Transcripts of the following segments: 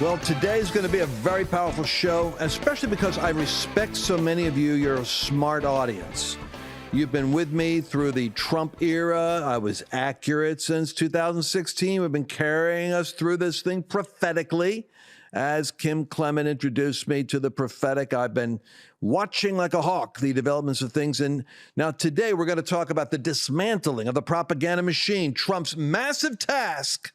Well, today's going to be a very powerful show, especially because I respect so many of you. You're a smart audience. You've been with me through the Trump era. I was accurate since 2016. We've been carrying us through this thing prophetically. As Kim Clement introduced me to the prophetic, I've been watching like a hawk the developments of things. And now today we're going to talk about the dismantling of the propaganda machine, Trump's massive task.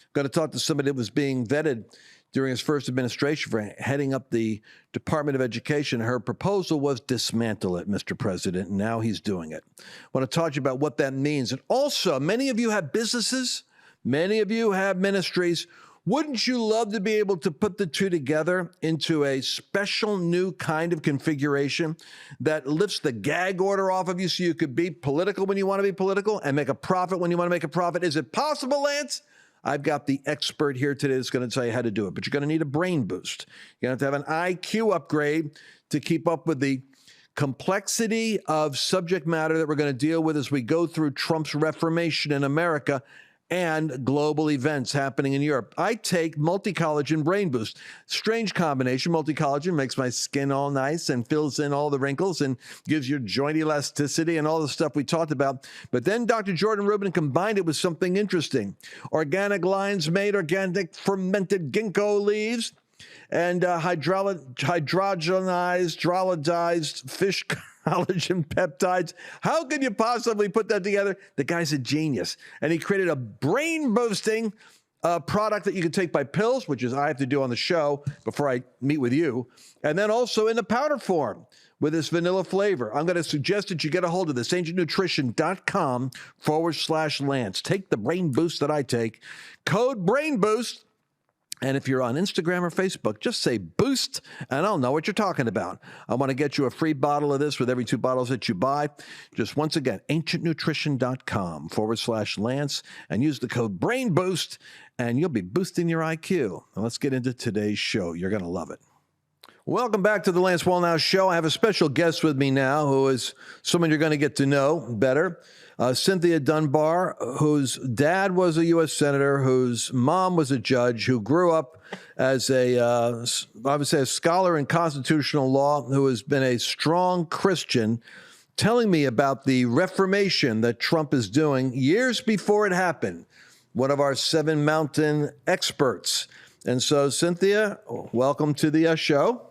I'm going to talk to somebody that was being vetted during his first administration for heading up the Department of Education. Her proposal was dismantle it, Mr. President, and now he's doing it. I want to talk to you about what that means. And also, many of you have businesses, many of you have ministries. Wouldn't you love to be able to put the two together into a special new kind of configuration that lifts the gag order off of you so you could be political when you want to be political and make a profit when you want to make a profit? Is it possible, Lance? I've got the expert here today that's going to tell you how to do it, but you're going to need a brain boost. You're going to have an IQ upgrade to keep up with the complexity of subject matter that we're going to deal with as we go through Trump's reformation in America and global events happening in Europe. I take multi-collagen brain boost. Strange combination. Multi-collagen makes my skin all nice and fills in all the wrinkles and gives you joint elasticity and all the stuff we talked about. But then Dr. Jordan Rubin combined it with something interesting. Organic lion's mane, organic fermented ginkgo leaves, and hydrogenized fish collagen peptides. How could you possibly put that together? The guy's a genius. And he created a brain-boosting product that you can take by pills, which is I have to do on the show before I meet with you, and then also in the powder form with this vanilla flavor. I'm going to suggest that you get a hold of this, ancientnutrition.com/Lance. Take the brain boost that I take. Code BRAINBOOST. And if you're on Instagram or Facebook, just say boost, and I'll know what you're talking about. I want to get you a free bottle of this with every 2 bottles that you buy. Just once again, ancientnutrition.com/Lance, and use the code BRAINBOOST, and you'll be boosting your IQ. Now let's get into today's show. You're going to love it. Welcome back to the Lance Wallnau Show. I have a special guest with me now who is someone you're going to get to know better. Cynthia Dunbar, whose dad was a U.S. senator, whose mom was a judge, who grew up as I would say, a scholar in constitutional law, who has been a strong Christian, telling me about the reformation that Trump is doing years before it happened. One of our 7 Mountain experts. And so, Cynthia, welcome to the show.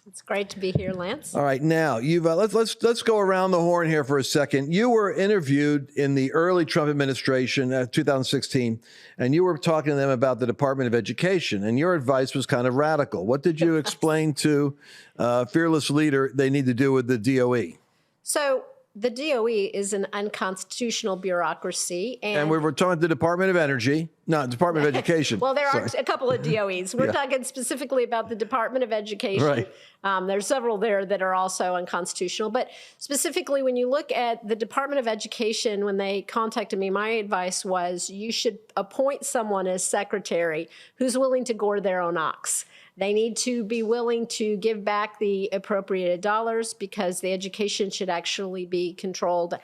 It's great to be here, Lance. All right, now you've let's go around the horn here for a second. You were interviewed in the early Trump administration, 2016, and you were talking to them about the Department of Education, and your advice was kind of radical. What did you explain to fearless leader they need to do with the DOE? So the DOE is an unconstitutional bureaucracy. And we were talking the Department of Energy, not Department of Education. Well, there are a couple of DOEs. We're talking specifically about the Department of Education. Right. There's several there that are also unconstitutional. But specifically, when you look at the Department of Education, when they contacted me, my advice was you should appoint someone as secretary who's willing to gore their own ox. They need to be willing to give back the appropriated dollars because the education should actually be controlled,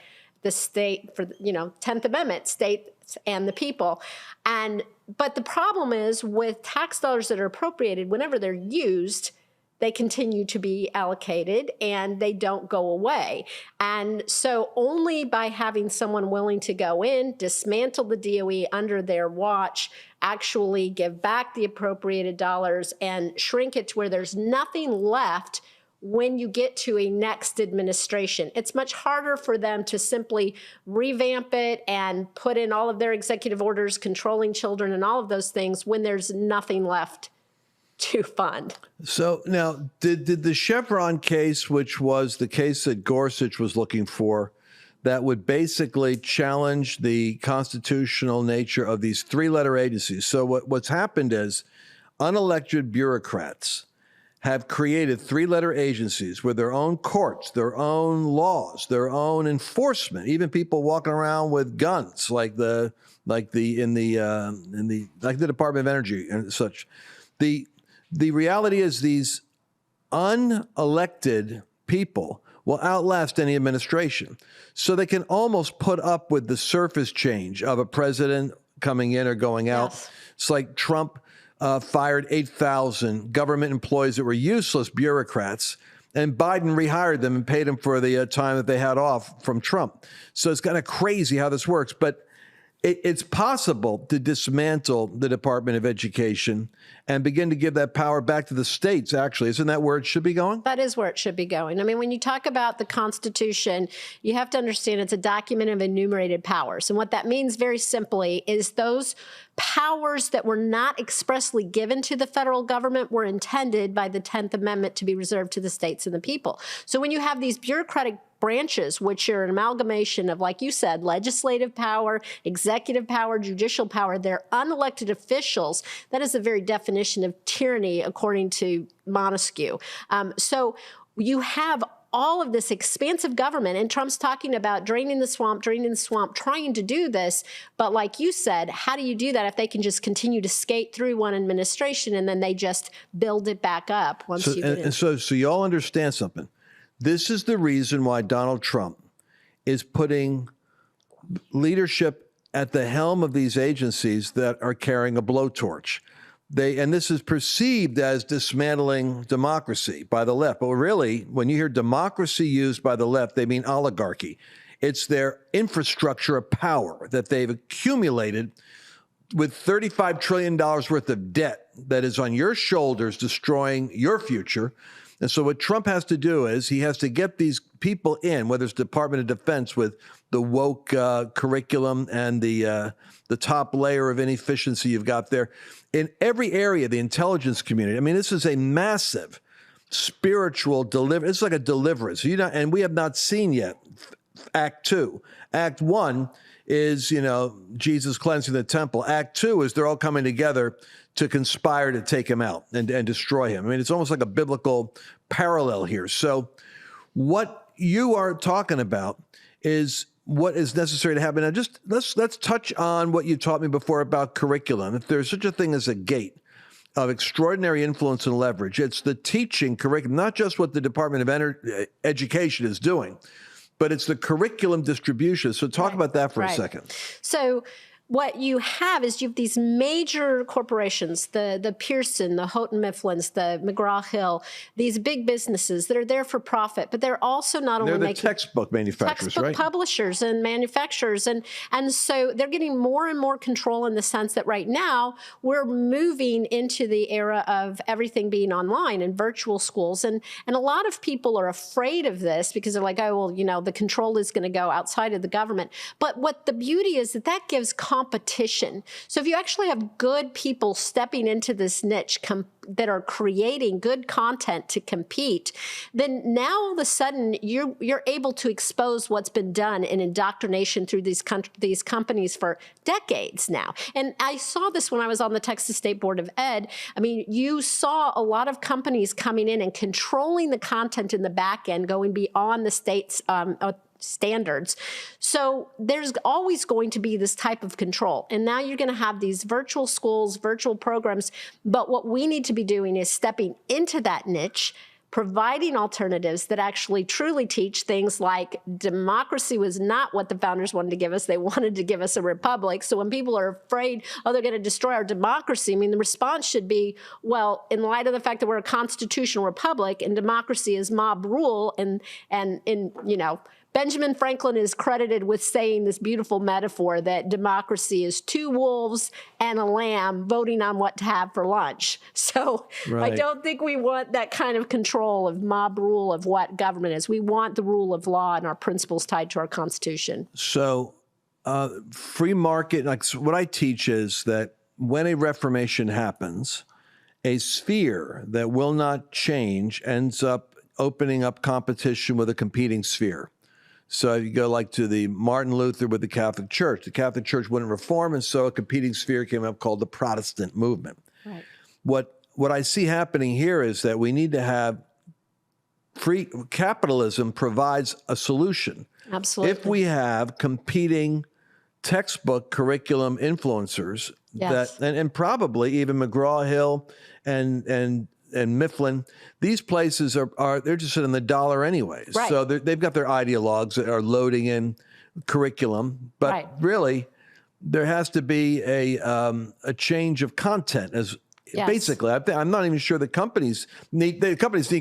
the state for, 10th Amendment, states and the people. But the problem is with tax dollars that are appropriated, whenever they're used, they continue to be allocated and they don't go away. And so only by having someone willing to go in, dismantle the DOE under their watch, actually give back the appropriated dollars and shrink it to where there's nothing left when you get to a next administration. It's much harder for them to simply revamp it and put in all of their executive orders controlling children and all of those things when there's nothing left to fund. So now, did the Chevron case, which was the case that Gorsuch was looking for, that would basically challenge the constitutional nature of these 3-letter agencies? So what's happened is unelected bureaucrats have created 3-letter agencies with their own courts, their own laws, their own enforcement, even people walking around with guns, like the Department of Energy and such. The reality is these unelected people will outlast any administration. So they can almost put up with the surface change of a president coming in or going out. Yes. It's like Trump fired 8,000 government employees that were useless bureaucrats, and Biden rehired them and paid them for the time that they had off from Trump. So it's kind of crazy how this works. But it's possible to dismantle the Department of Education and begin to give that power back to the states, actually. Isn't that where it should be going? That is where it should be going. I mean, when you talk about the Constitution, you have to understand it's a document of enumerated powers. And what that means very simply is those powers that were not expressly given to the federal government were intended by the 10th Amendment to be reserved to the states and the people. So when you have these bureaucratic branches, which are an amalgamation of, like you said, legislative power, executive power, judicial power, they're unelected officials. That is the very definition of tyranny, according to Montesquieu. So you have all of this expansive government, and Trump's talking about draining the swamp, trying to do this. But like you said, how do you do that if they can just continue to skate through one administration and then they just build it back up once you get in? So you all understand something. This is the reason why Donald Trump is putting leadership at the helm of these agencies that are carrying a blowtorch. And this is perceived as dismantling democracy by the left. But really, when you hear democracy used by the left, they mean oligarchy. It's their infrastructure of power that they've accumulated with $35 trillion worth of debt that is on your shoulders, destroying your future. And so what Trump has to do is he has to get these people in, whether it's Department of Defense with the woke curriculum and the top layer of inefficiency you've got there. In every area, the intelligence community. I mean, this is a massive spiritual deliverance. It's like a deliverance. And we have not seen yet Act 2. Act 1 is, Jesus cleansing the temple. Act 2 is they're all coming together to conspire to take him out and destroy him. I mean, it's almost like a biblical parallel here. So what you are talking about is what is necessary to happen. Now, just let's touch on what you taught me before about curriculum. If there's such a thing as a gate of extraordinary influence and leverage, it's the teaching curriculum, not just what the Department of Education is doing, but it's the curriculum distribution. So talk about that for a second. So what you have is you have these major corporations, the Pearson, the Houghton Mifflins, the McGraw-Hill, these big businesses that are there for profit, but they're also not only making textbook manufacturers, textbook publishers and manufacturers. And so they're getting more and more control in the sense that right now we're moving into the era of everything being online and virtual schools. And a lot of people are afraid of this because they're like, oh, well, the control is going to go outside of the government. But what the beauty is that gives competition. So if you actually have good people stepping into this niche that are creating good content to compete, then now all of a sudden you're able to expose what's been done in indoctrination through these companies for decades now. And I saw this when I was on the Texas State Board of Ed. I mean, you saw a lot of companies coming in and controlling the content in the back end, going beyond the state's standards. So there's always going to be this type of control. And now you're going to have these virtual schools, virtual programs. But what we need to be doing is stepping into that niche, providing alternatives that actually truly teach things like democracy was not what the founders wanted to give us. They wanted to give us a republic. So when people are afraid, oh, they're going to destroy our democracy, I mean, the response should be, well, in light of the fact that we're a constitutional republic and democracy is mob rule, and Benjamin Franklin is credited with saying this beautiful metaphor that democracy is two wolves and a lamb voting on what to have for lunch. So I don't think we want that kind of control of mob rule of what government is. We want the rule of law and our principles tied to our Constitution. So free market, like what I teach is that when a reformation happens, a sphere that will not change ends up opening up competition with a competing sphere. So you go like to the Martin Luther with the Catholic Church. The Catholic Church wouldn't reform, and so a competing sphere came up called the Protestant movement. Right. What I see happening here is that we need to have free capitalism provides a solution. Absolutely. If we have competing textbook curriculum influencers, yes, and probably even McGraw-Hill and Mifflin, these places they're just in the dollar anyways. Right. So they've got their ideologues that are loading in curriculum, but really there has to be a change of content Yes. Basically, I'm not even sure the companies need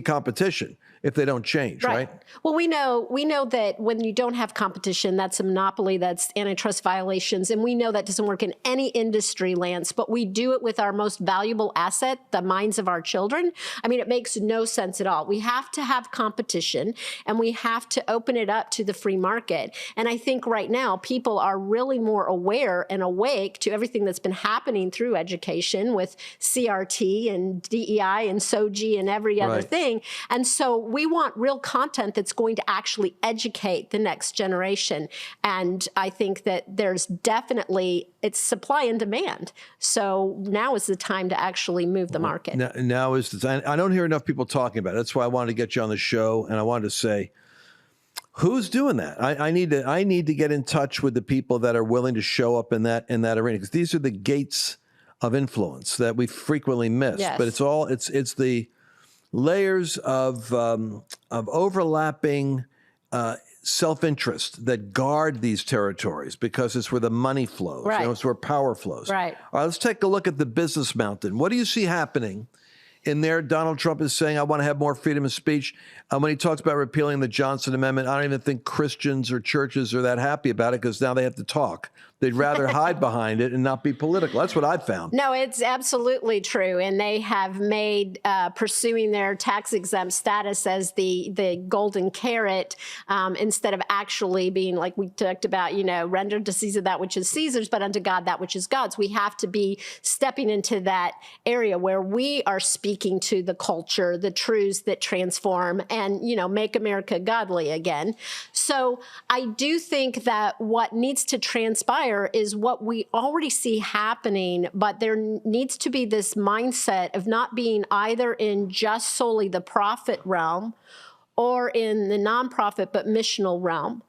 competition if they don't change, right? Well, we know that when you don't have competition, that's a monopoly, that's antitrust violations, and we know that doesn't work in any industry, Lance, but we do it with our most valuable asset, the minds of our children. I mean, it makes no sense at all. We have to have competition, and we have to open it up to the free market. And I think right now, people are really more aware and awake to everything that's been happening through education with CRT and DEI and SOGI and every other thing. And so we want real content that's going to actually educate the next generation. And I think that there's definitely, it's supply and demand. So now is the time to actually move the market. Now is the time. I don't hear enough people talking about it. That's why I wanted to get you on the show. And I wanted to say, who's doing that? I need to get in touch with the people that are willing to show up in that arena, because these are the gates of influence that we frequently miss. Yes. But it's the layers of overlapping self-interest that guard these territories, because it's where the money flows. Right. It's where power flows. Right. All right, let's take a look at the business mountain. What do you see happening in there? Donald Trump is saying, I want to have more freedom of speech. When he talks about repealing the Johnson Amendment, I don't even think Christians or churches are that happy about it, because now they have to talk. They'd rather hide behind it and not be political. That's what I've found. No, it's absolutely true. And they have made pursuing their tax exempt status as the golden carrot, instead of actually being, like we talked about, render to Caesar that which is Caesar's, but unto God that which is God's. We have to be stepping into that area where we are speaking to the culture, the truths that transform and, make America godly again. So I do think that what needs to transpire is what we already see happening, but there needs to be this mindset of not being either in just solely the profit realm or in the nonprofit but missional realm.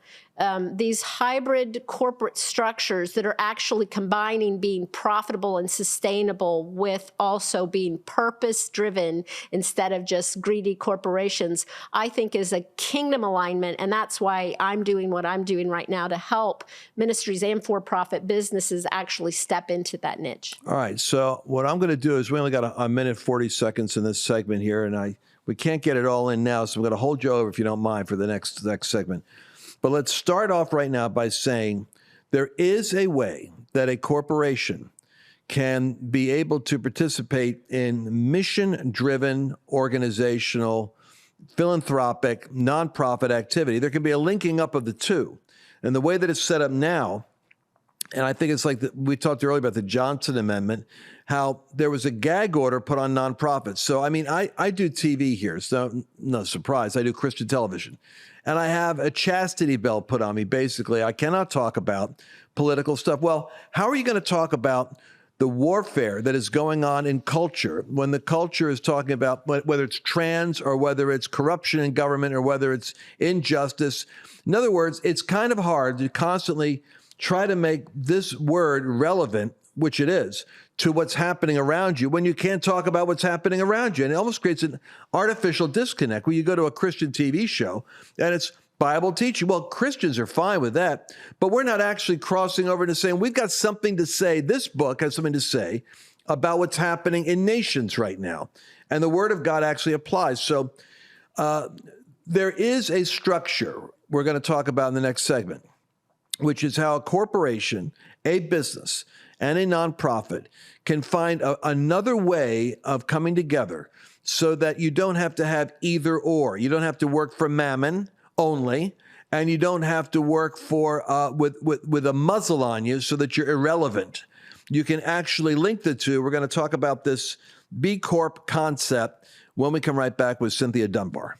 These hybrid corporate structures that are actually combining being profitable and sustainable with also being purpose-driven instead of just greedy corporations, I think is a kingdom alignment. And that's why I'm doing what I'm doing right now to help ministries and for-profit businesses actually step into that niche. All right. So what I'm going to do is, we only got a minute 40 seconds in this segment here, and we can't get it all in now, so I'm going to hold you over, if you don't mind, for the next segment. But let's start off right now by saying there is a way that a corporation can be able to participate in mission-driven, organizational, philanthropic, nonprofit activity. There can be a linking up of the two. And the way that it's set up now, and I think it's like we talked earlier about the Johnson Amendment, how there was a gag order put on nonprofits. So, I mean, I do TV here, so no surprise. I do Christian television. And I have a chastity belt put on me. Basically, I cannot talk about political stuff. Well, how are you going to talk about the warfare that is going on in culture when the culture is talking about whether it's trans or whether it's corruption in government or whether it's injustice? In other words, it's kind of hard to constantly try to make this word relevant, which it is, to what's happening around you when you can't talk about what's happening around you. And it almost creates an artificial disconnect where you go to a Christian TV show and it's Bible teaching. Well, Christians are fine with that, but we're not actually crossing over to saying we've got something to say. This book has something to say about what's happening in nations right now. And the Word of God actually applies. So there is a structure we're going to talk about in the next segment, which is how a corporation, a business, and a nonprofit can find another way of coming together so that you don't have to have either or. You don't have to work for mammon only, and you don't have to work for with a muzzle on you so that you're irrelevant. You can actually link the two. We're going to talk about this B Corp concept when we come right back with Cynthia Dunbar.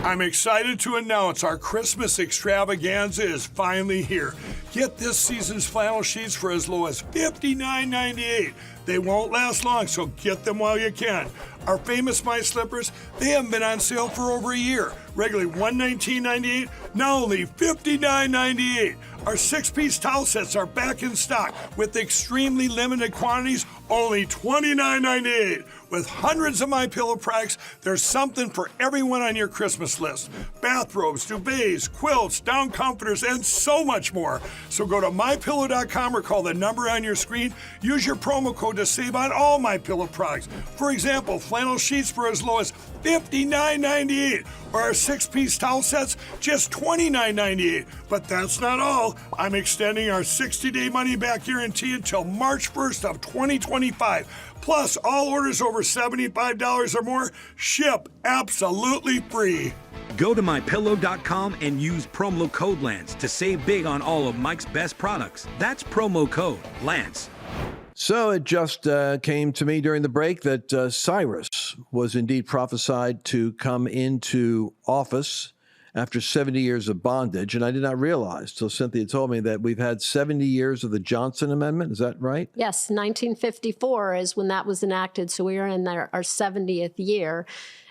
I'm excited to announce our Christmas extravaganza is finally here. Get this season's flannel sheets for as low as $59.98. They won't last long, so get them while you can. Our famous My Slippers, they haven't been on sale for over a year. Regularly $119.98, now only $59.98. Our 6-piece towel sets are back in stock with extremely limited quantities, only $29.98. With hundreds of MyPillow products, there's something for everyone on your Christmas list. Bathrobes, duvets, quilts, down comforters, and so much more. So go to MyPillow.com or call the number on your screen. Use your promo code to save on all MyPillow products. For example, flannel sheets for as low as $59.98, or our 6-piece towel sets, just $29.98. But that's not all. I'm extending our 60-day money-back guarantee until March 1st of 2025. Plus, all orders over $75 or more ship absolutely free. Go to MyPillow.com and use promo code Lance to save big on all of Mike's best products. That's promo code Lance. So it just came to me during the break that Cyrus was indeed prophesied to come into office after 70 years of bondage. And I did not realize till Cynthia told me that we've had 70 years of the Johnson Amendment. Is that right? Yes, 1954 is when that was enacted. So we are in our 70th year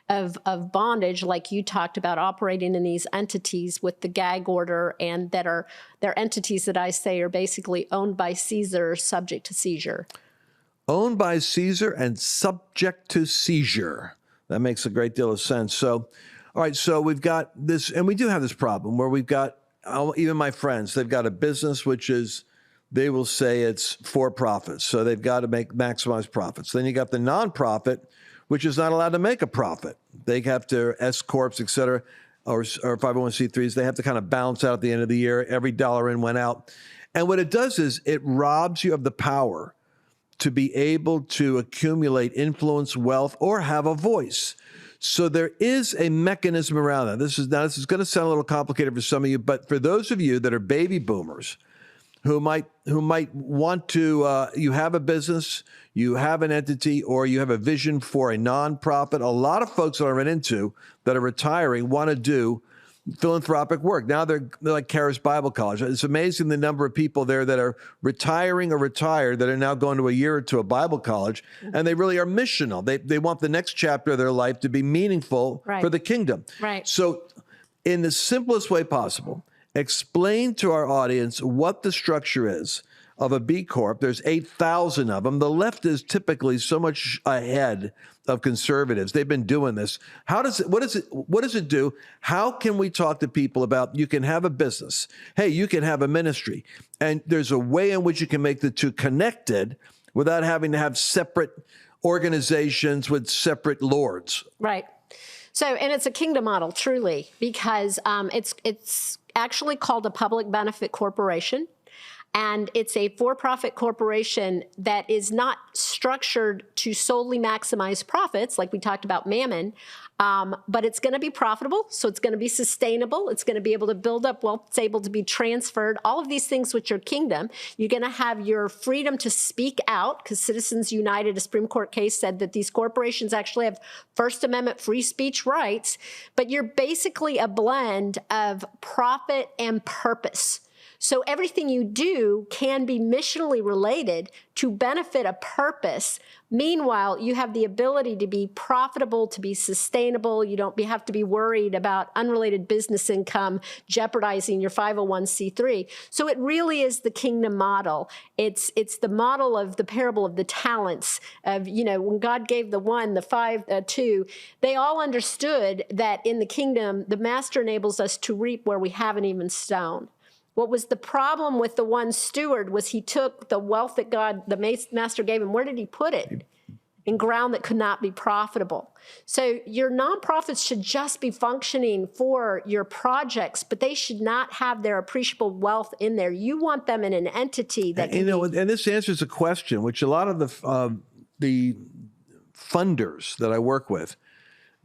of bondage, like you talked about, operating in these entities with the gag order, and they're entities that I say are basically owned by Caesar, subject to seizure. Owned by Caesar and subject to seizure. That makes a great deal of sense. So, all right, so we've got this, and we do have this problem where we've got, even my friends, they've got a business which is, they will say it's for profit. So they've got to maximize profits. Then you got the nonprofit, which is not allowed to make a profit. They have to, S corps, et cetera, or 501c3s, they have to kind of balance out at the end of the year. Every dollar in went out. And what it does is it robs you of the power to be able to accumulate influence, wealth, or have a voice. So there is a mechanism around that. This is going to sound a little complicated for some of you, but for those of you that are baby boomers, who might want to, you have a business, you have an entity, or you have a vision for a nonprofit. A lot of folks that I run into that are retiring want to do philanthropic work. Now they're like Charis Bible College. It's amazing the number of people there that are retiring or retired that are now going to a year or two of Bible college, and they really are missional. They want the next chapter of their life to be meaningful for the kingdom. Right. So in the simplest way possible, explain to our audience what the structure is of a B Corp. There's 8,000 of them. The left is typically so much ahead of conservatives. They've been doing this. What does it do? How can we talk to people about, you can have a business. Hey, you can have a ministry. And there's a way in which you can make the two connected without having to have separate organizations with separate lords. Right. So, and it's a kingdom model, truly, because it's actually called a public benefit corporation. And it's a for-profit corporation that is not structured to solely maximize profits, like we talked about Mammon, but it's going to be profitable, so it's going to be sustainable, it's going to be able to build up wealth, it's able to be transferred, all of these things which are kingdom. You're going to have your freedom to speak out, because Citizens United, a Supreme Court case, said that these corporations actually have First Amendment free speech rights, but you're basically a blend of profit and purpose. So everything you do can be missionally related to benefit a purpose. Meanwhile, you have the ability to be profitable, to be sustainable. You don't have to be worried about unrelated business income jeopardizing your 501c3. So it really is the kingdom model. It's the model of the parable of the talents of, when God gave the one, the five, two, they all understood that in the kingdom, the master enables us to reap where we haven't even sown. What was the problem with the one steward was he took the wealth that the master gave him. Where did he put it? In ground that could not be profitable. So your nonprofits should just be functioning for your projects, but they should not have their appreciable wealth in there. You want them in an entity that and this answers a question which a lot of the funders that I work with,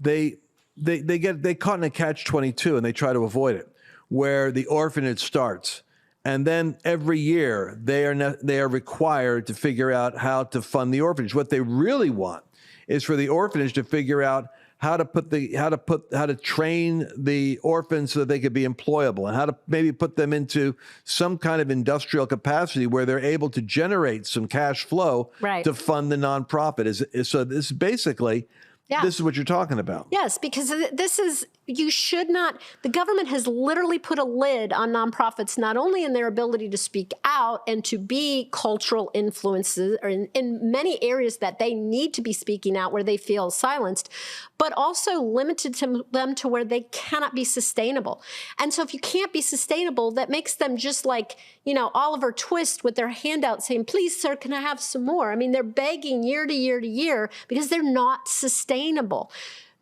they caught in a catch-22 and they try to avoid it, where the orphanage starts. And then every year they are required to figure out how to fund the orphanage. What they really want is for the orphanage to figure out how to train the orphans so that they could be employable, and how to maybe put them into some kind of industrial capacity where they're able to generate some cash flow to fund the nonprofit. So this basically Yeah. this is what you're talking about. Yes, because this is, you should not, the government has literally put a lid on nonprofits, not only in their ability to speak out and to be cultural influences, or in many areas that they need to be speaking out where they feel silenced, but also limited to them to where they cannot be sustainable. And so if you can't be sustainable, that makes them just like, Oliver Twist with their handout saying, please, sir, can I have some more? I mean, they're begging year to year to year because they're not sustainable.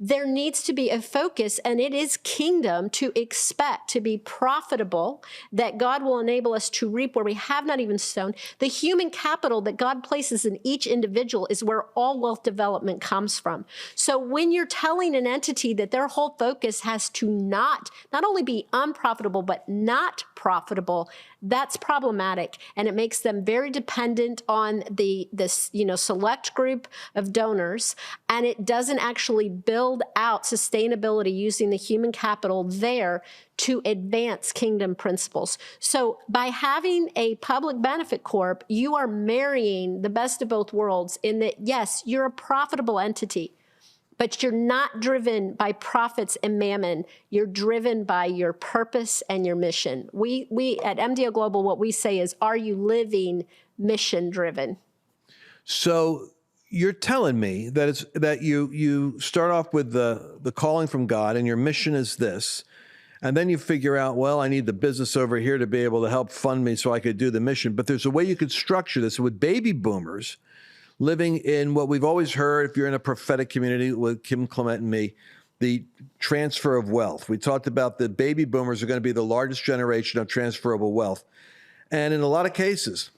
There needs to be a focus, and it is kingdom to expect to be profitable, that God will enable us to reap where we have not even sown. The human capital that God places in each individual is where all wealth development comes from. So when you're telling an entity that their whole focus has to not only be unprofitable, but not profitable, that's problematic, and it makes them very dependent on this select group of donors, and it doesn't actually build out sustainability using the human capital there to advance kingdom principles. So by having a public benefit corp, you are marrying the best of both worlds in that, yes, you're a profitable entity, but you're not driven by profits and mammon. You're driven by your purpose and your mission. We at MDO Global, what we say is, are you living mission driven? So you're telling me that you start off with the calling from God, and your mission is this, and then you figure out, well, I need the business over here to be able to help fund me so I could do the mission. But there's a way you could structure this with baby boomers living in what we've always heard, if you're in a prophetic community with Kim Clement and me, the transfer of wealth. We talked about the baby boomers are going to be the largest generation of transferable wealth. And in a lot of cases,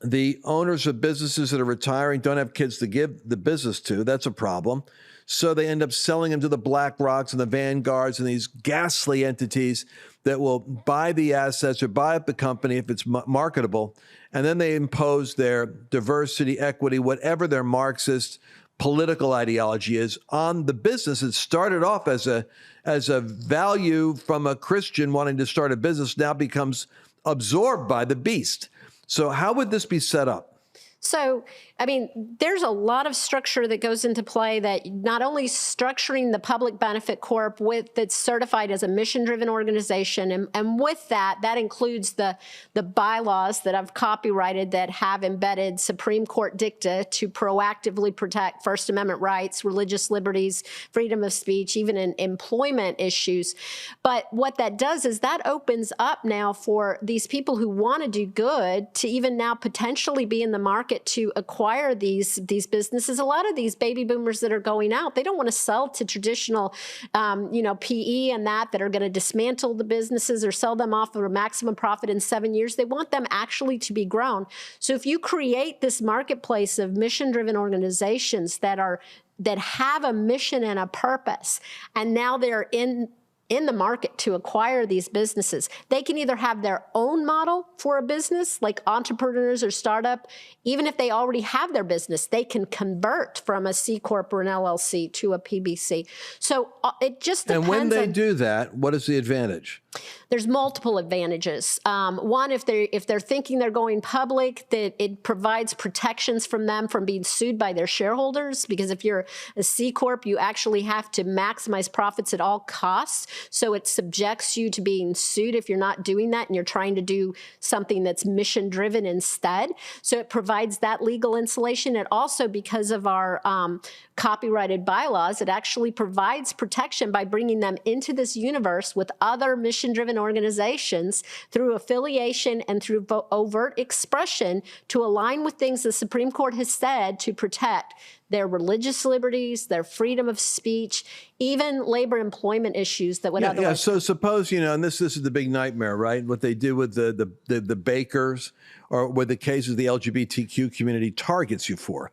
the owners of businesses that are retiring don't have kids to give the business to. That's a problem. So they end up selling them to the BlackRocks and the Vanguards and these ghastly entities that will buy the assets or buy up the company if it's marketable. And then they impose their diversity, equity, whatever their Marxist political ideology is on the business. It started off as a value from a Christian wanting to start a business, now becomes absorbed by the beast. So how would this be set up? So, I mean, there's a lot of structure that goes into play, that not only structuring the public benefit corp that's certified as a mission-driven organization, and with that includes the bylaws that I've copyrighted that have embedded Supreme Court dicta to proactively protect First Amendment rights, religious liberties, freedom of speech, even in employment issues. But what that does is that opens up now for these people who want to do good to even now potentially be in the market to acquire these businesses. A lot of these baby boomers that are going out, they don't want to sell to traditional, PE and that are going to dismantle the businesses or sell them off for a maximum profit in 7 years. They want them actually to be grown. So if you create this marketplace of mission-driven organizations that have a mission and a purpose, and now they're in the market to acquire these businesses, they can either have their own model for a business, like entrepreneurs or startup. Even if they already have their business, they can convert from a C Corp or an LLC to a PBC. So it just depends. And when they do that, what is the advantage? There's multiple advantages. One, if they're thinking they're going public, that it provides protections from them from being sued by their shareholders, because if you're a C Corp, you actually have to maximize profits at all costs. So it subjects you to being sued if you're not doing that and you're trying to do something that's mission driven instead. So it provides that legal insulation. It also, because of our copyrighted bylaws, it actually provides protection by bringing them into this universe with other mission-driven organizations through affiliation and through overt expression to align with things the Supreme Court has said to protect their religious liberties, their freedom of speech, even labor employment issues that would otherwise. So suppose, and this is the big nightmare, right? What they do with the bakers, or with the cases the LGBTQ community targets you for.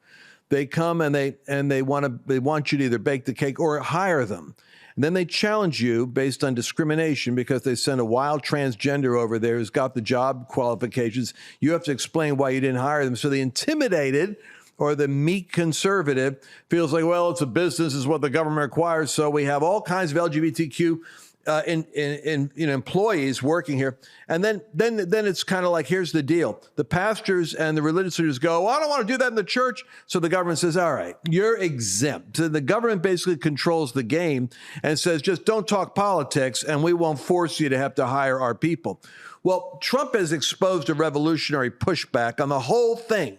They come and they want you to either bake the cake or hire them. And then they challenge you based on discrimination because they send a wild transgender over there who's got the job qualifications. You have to explain why you didn't hire them. So the intimidated or the meek conservative feels like, well, it's a business, is what the government requires. So we have all kinds of LGBTQ employees working here. And then it's kind of like, here's the deal. The pastors and the religious leaders go, well, I don't want to do that in the church. So the government says, all right, you're exempt. So the government basically controls the game and says, just don't talk politics and we won't force you to have to hire our people. Well, Trump has exposed a revolutionary pushback on the whole thing.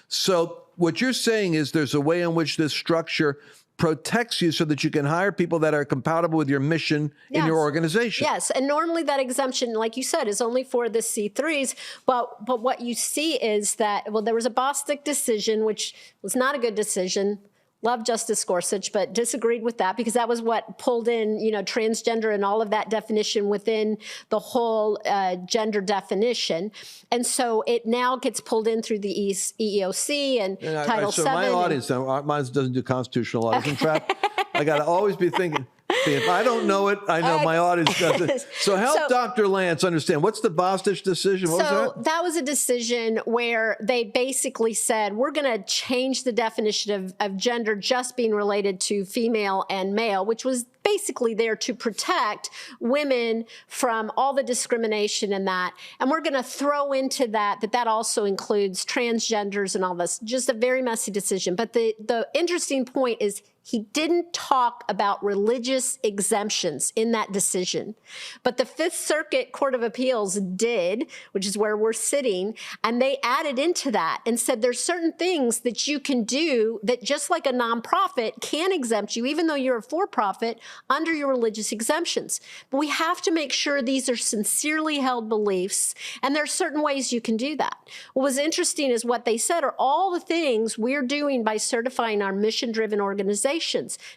So what you're saying is there's a way in which this structure protects you so that you can hire people that are compatible with your mission in your organization. Yes, and normally that exemption, like you said, is only for the C3s. But what you see is that, well, there was a Bostic decision, which was not a good decision. Love Justice Gorsuch, but disagreed with that because that was what pulled in, transgender and all of that definition within the whole gender definition. And so it now gets pulled in through the EEOC and Title VII. So my audience, mine doesn't do constitutional law. In fact, I got to always be thinking, if I don't know it, I know my audience doesn't. So help Dr. Lance understand. What's the Bostic decision? What was that? That was a decision where they basically said, we're going to change the definition of gender just being related to female and male, which was basically there to protect women from all the discrimination and that. And we're going to throw into that also includes transgenders and all this. Just a very messy decision. But the interesting point is he didn't talk about religious exemptions in that decision. But the Fifth Circuit Court of Appeals did, which is where we're sitting, and they added into that and said there's certain things that you can do that just like a nonprofit can exempt you, even though you're a for-profit, under your religious exemptions. But we have to make sure these are sincerely held beliefs, and there are certain ways you can do that. What was interesting is what they said are all the things we're doing by certifying our mission-driven organizations,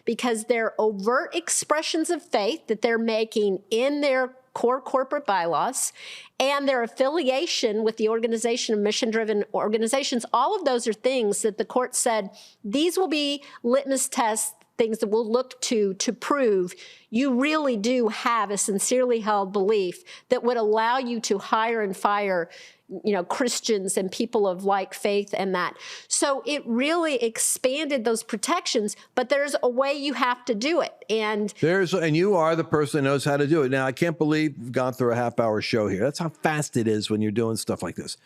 because they're overt expressions of faith that they're making in their core corporate bylaws and their affiliation with the organization of mission-driven organizations. All of those are things that the court said, these will be litmus tests, things that we'll look to prove you really do have a sincerely held belief that would allow you to hire and fire Christians and people of like faith and that. So it really expanded those protections, but there's a way you have to do it. And you are the person that knows how to do it. Now, I can't believe we've gone through a half-hour show here. That's how fast it is when you're doing stuff like this.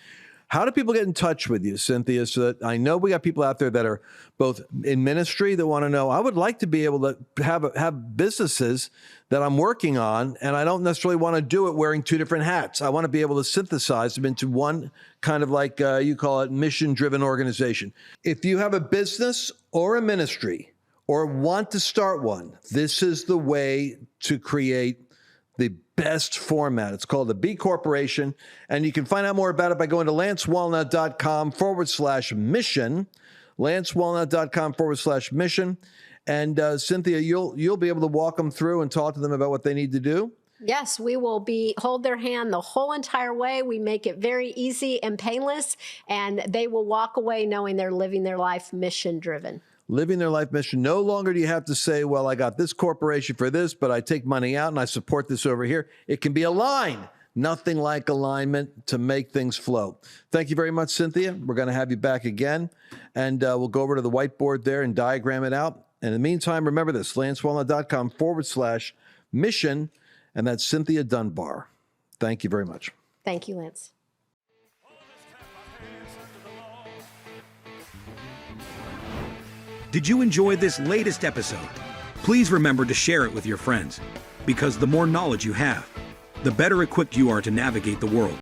How do people get in touch with you, Cynthia, so that I know we got people out there that are both in ministry that want to know, I would like to be able to have businesses that I'm working on, and I don't necessarily want to do it wearing two different hats. I want to be able to synthesize them into one kind of like you call it mission-driven organization. If you have a business or a ministry or want to start one, this is the way to create the best format. It's called the B Corporation, and you can find out more about it by going to lancewallnau.com/mission, lancewallnau.com/mission. And Cynthia, you'll be able to walk them through and talk to them about what they need to do. Yes, we will hold their hand the whole entire way. We make it very easy and painless, and they will walk away knowing they're living their life mission-driven. Living their life mission. No longer do you have to say, well, I got this corporation for this, but I take money out and I support this over here. It can be aligned. Nothing like alignment to make things flow. Thank you very much, Cynthia. We're going to have you back again, and we'll go over to the whiteboard there and diagram it out. And in the meantime, remember this, lancewallnau.com/mission, and that's Cynthia Dunbar. Thank you very much. Thank you, Lance. Did you enjoy this latest episode? Please remember to share it with your friends, because the more knowledge you have, the better equipped you are to navigate the world.